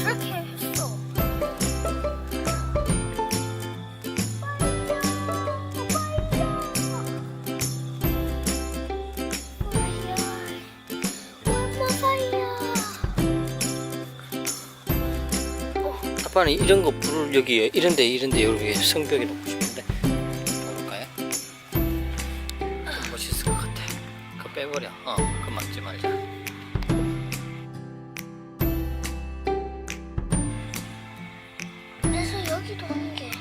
그렇게 했어. 아빠는 이런 거 불을 여기 이런데 여기 성벽에 놓고 싶은데 볼까요? 멋있을 것 같아. 그거 빼버려. 그거 막지 말자. 그래서 여기도 한 개.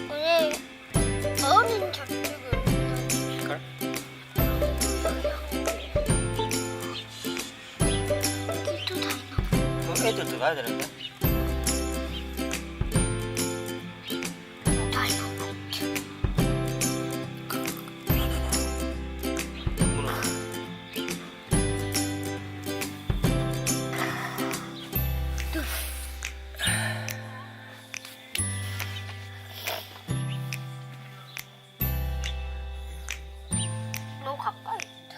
오늘 어린 작두를 그래? 여기도 다 있나? 그럼 애들 들어가야 되는데. 다이너마이트. 문어. 너무 가까이 있다.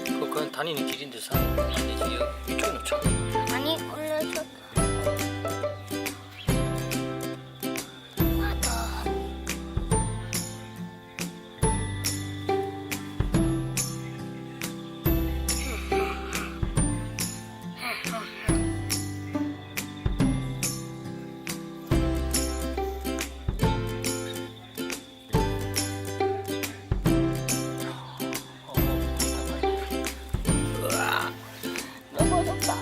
그건 다니는 길인데 사 안 되지. 여기 이쪽에 놓자. 아니 올려줘. 맞아. 우와, 너무 좋다.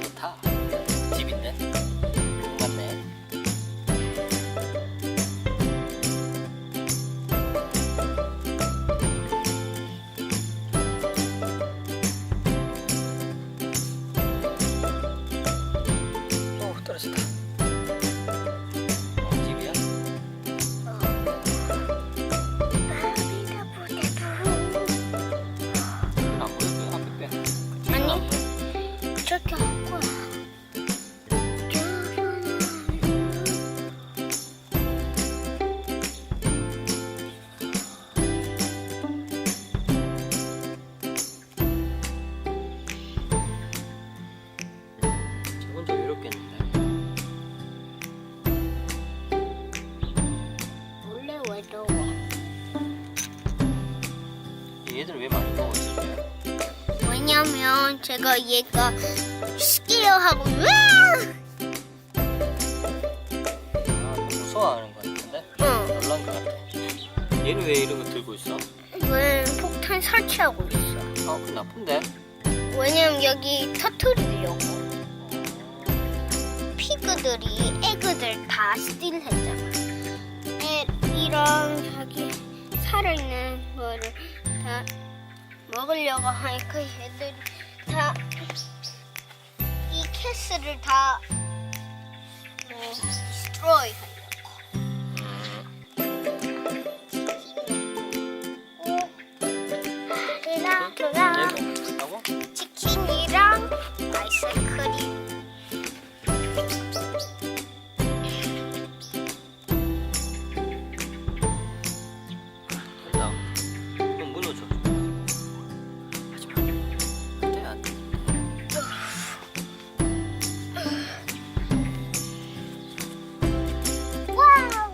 좋다. 집인데. 맞네. 오, 떨어졌다. 집이야? 안 보여? 그 앞에 빼. 그 뒤에는 안 아니. 보여? 저렇게 할 거야. 저건 좀 외롭겠는데. 원래 외로워. 얘들 왜 많이 보고 있어요? 왜냐면 제가 얘가 스키어 하고 으아! 아, 좀 무서워하는 것 같은데? 응. 놀란 것 같아. 얘는 왜 이런 거 들고 있어? 왜 폭탄 설치하고 있어? 그 나쁜데? 왜냐면 여기 터트리려고. 피그들이 애그들 다 스틸했잖아. 이런 자기 살아있는 거를 다 먹으려고 하니까 얘들이 다 이 캐스를 다 destroy 하려고. 얘 먹고 싶다고? 치킨이랑 아이스크림. 된다. 그럼 문어 줘. 하지마. 그때 안 돼. 와우.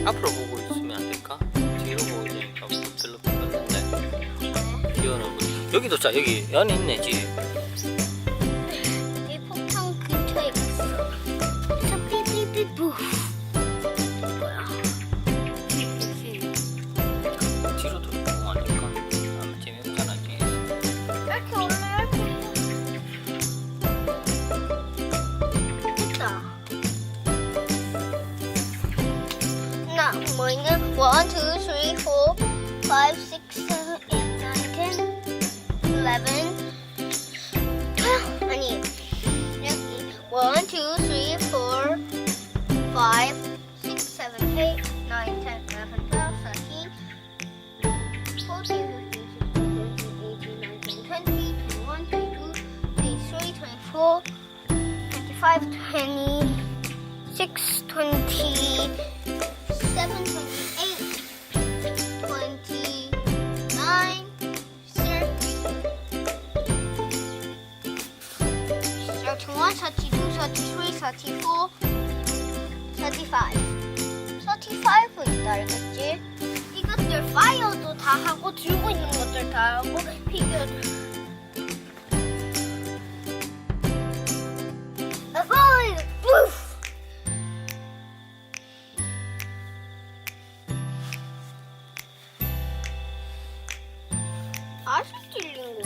앞으로 보고 있으면 안 될까? 뒤로 보고 있으니까 별로 별로인데. 귀여운 거. 여기도 자, 여기 안에 있네, 집. 이 폭탄 근처에 갔어. 그래서 삐삐삐뿌. 뭐야? 뒤로 들고 안 될까? 아마 재미없잖아, 뒤에서. 이렇게 올라야 돼. 됐다. 나 뭐는 1, 2, 3, 4, 5, 6, 7, 8, 9, 10, 11, 12. 아니 여기 1, 2, 3, 4, 5, 6, 7, 8, 9, 10, 11, 12, 13, 14, 24, 25, 26, 27, 28, 29, 30, 31, 32, 33, 34, 35. 35은 있다, 알겠지? 이것들 파이어도 다 하고 들고 있는 것들 다 하고 피규어도. 아주 찔린 거